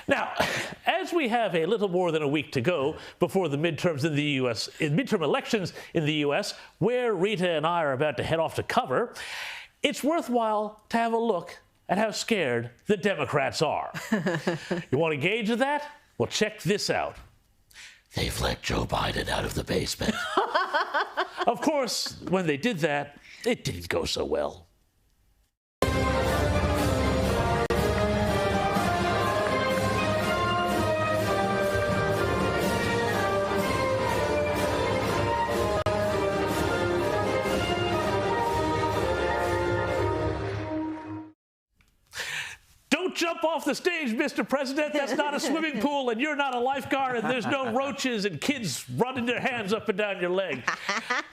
Now, as we have a little more than a week to go before the midterms in the U.S., midterm elections in the U.S., where Rita and I are about to head off to cover, it's worthwhile to have a look at how scared the Democrats are. You want to gauge that? Well, check this out. They've let Joe Biden out of the basement. Of course, when they did that, it didn't go so well. Jump off the stage, Mr. President. That's not a swimming pool, and you're not a lifeguard, and there's no roaches and kids running their hands up and down your leg.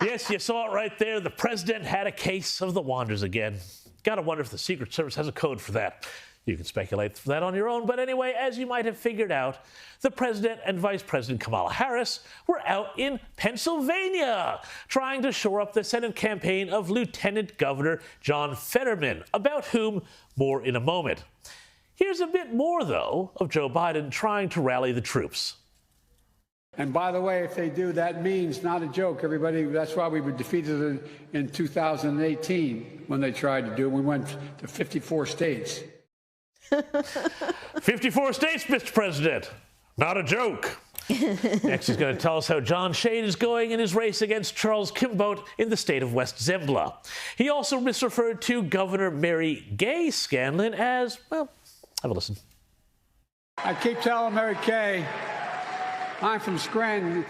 Yes, you saw it right there. The president had a case of the wanders again. Gotta wonder if the Secret Service has a code for that. You can speculate for that on your own, but anyway, as you might have figured out, the president and Vice President Kamala Harris were out in Pennsylvania trying to shore up the Senate campaign of Lieutenant Governor John Fetterman, about whom more in a moment. Here's a bit more, though, of Joe Biden trying to rally the troops. And by the way, if they do, that means, not a joke, everybody, that's why we were defeated in 2018 when they tried to do it. We went to 54 states. 54 states, Mr. President. Not a joke. Next, he's going to tell us how John Shane is going in his race against Charles Kimboat in the state of West Zembla. He also misreferred to Governor Mary Gay Scanlon as, well, have a listen. I keep telling Mary Kay, I'm from Scranton.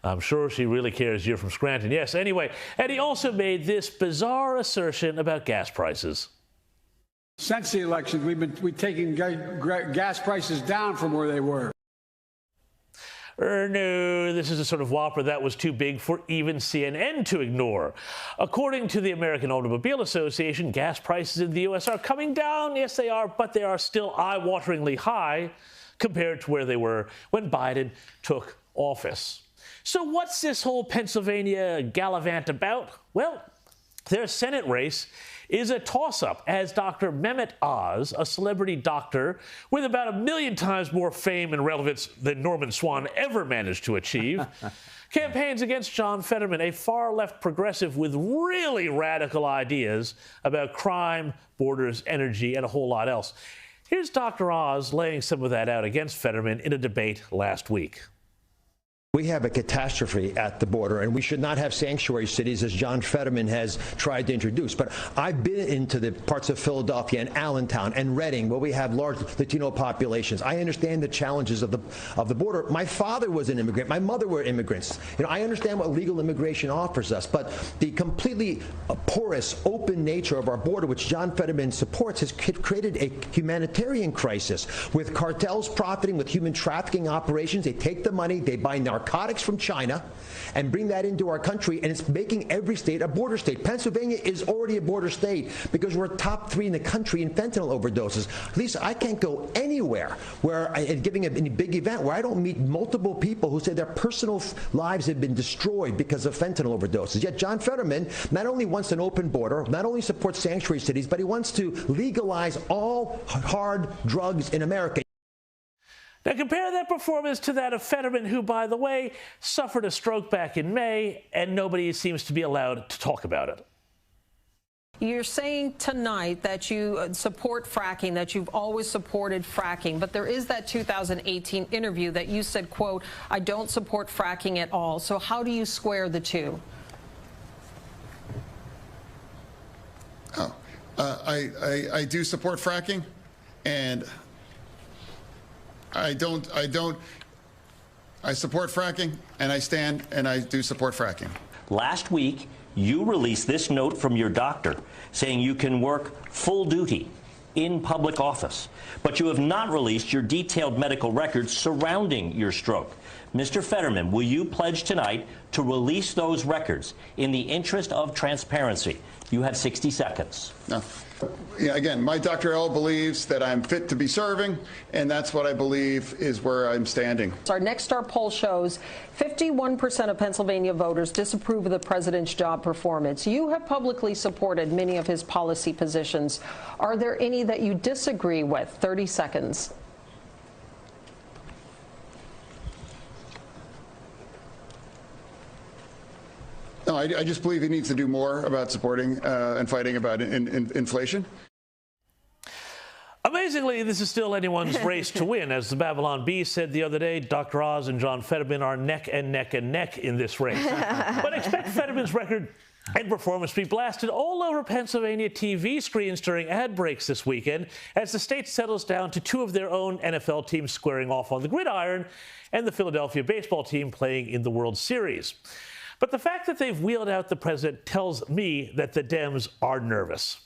I'm sure she really cares you're from Scranton. Yes, anyway. And he also made this bizarre assertion about gas prices. Since the election, we've taken gas prices down from where they were. No, this is a sort of whopper that was too big for even CNN to ignore. According to the American Automobile Association, gas prices in the U.S. are coming down. Yes, they are, but they are still eye-wateringly high compared to where they were when Biden took office. So what's this whole Pennsylvania gallivant about? Well, their Senate race is a toss-up, as Dr. Mehmet Oz, a celebrity doctor with about 1 million times more fame and relevance than Norman Swan ever managed to achieve, campaigns against John Fetterman, a far-left progressive with really radical ideas about crime, borders, energy, and a whole lot else. Here's Dr. Oz laying some of that out against Fetterman in a debate last week. We have a catastrophe at the border, and we should not have sanctuary cities as John Fetterman has tried to introduce. But I've been into the parts of Philadelphia and Allentown and Reading where we have large Latino populations. I understand the challenges of the border. My father was an immigrant. My mother were immigrants. You know, I understand what legal immigration offers us, but the completely porous, open nature of our border, which John Fetterman supports, has created a humanitarian crisis with cartels profiting with human trafficking operations. They take the money, they buy narcotics from China and bring that into our country, and it's making every state a border state. Pennsylvania is already a border state because we're top 3 in the country in fentanyl overdoses. Lisa, I can't go anywhere where giving any big event where I don't meet multiple people who say their personal lives have been destroyed because of fentanyl overdoses. Yet John Fetterman not only wants an open border, not only supports sanctuary cities, but he wants to legalize all hard drugs in America. Now compare that performance to that of Fetterman, who, by the way, suffered a stroke back in May, and nobody seems to be allowed to talk about it. You're saying tonight that you support fracking, that you've always supported fracking, but there is that 2018 interview that you said, quote, I don't support fracking at all. So how do you square the two? Oh, I do support fracking, and I support fracking, and I stand and I do support fracking. Last week, you released this note from your doctor saying you can work full duty in public office, but you have not released your detailed medical records surrounding your stroke. Mr. Fetterman, will you pledge tonight to release those records in the interest of transparency? You have 60 seconds. No. Yeah, again, my Dr. L believes that I'm fit to be serving, and that's what I believe is where I'm standing. Our Next Star poll shows 51% of Pennsylvania voters disapprove of the president's job performance. You have publicly supported many of his policy positions. Are there any that you disagree with? 30 seconds. No, I just believe he needs to do more about supporting and fighting about inflation. Amazingly, this is still anyone's race to win. As the Babylon Bee said the other day, Dr. Oz and John Fetterman are neck and neck and neck in this race. But expect Fetterman's record and performance to be blasted all over Pennsylvania TV screens during ad breaks this weekend as the state settles down to two of their own NFL teams squaring off on the gridiron and the Philadelphia baseball team playing in the World Series. But the fact that they've wheeled out the president tells me that the Dems are nervous.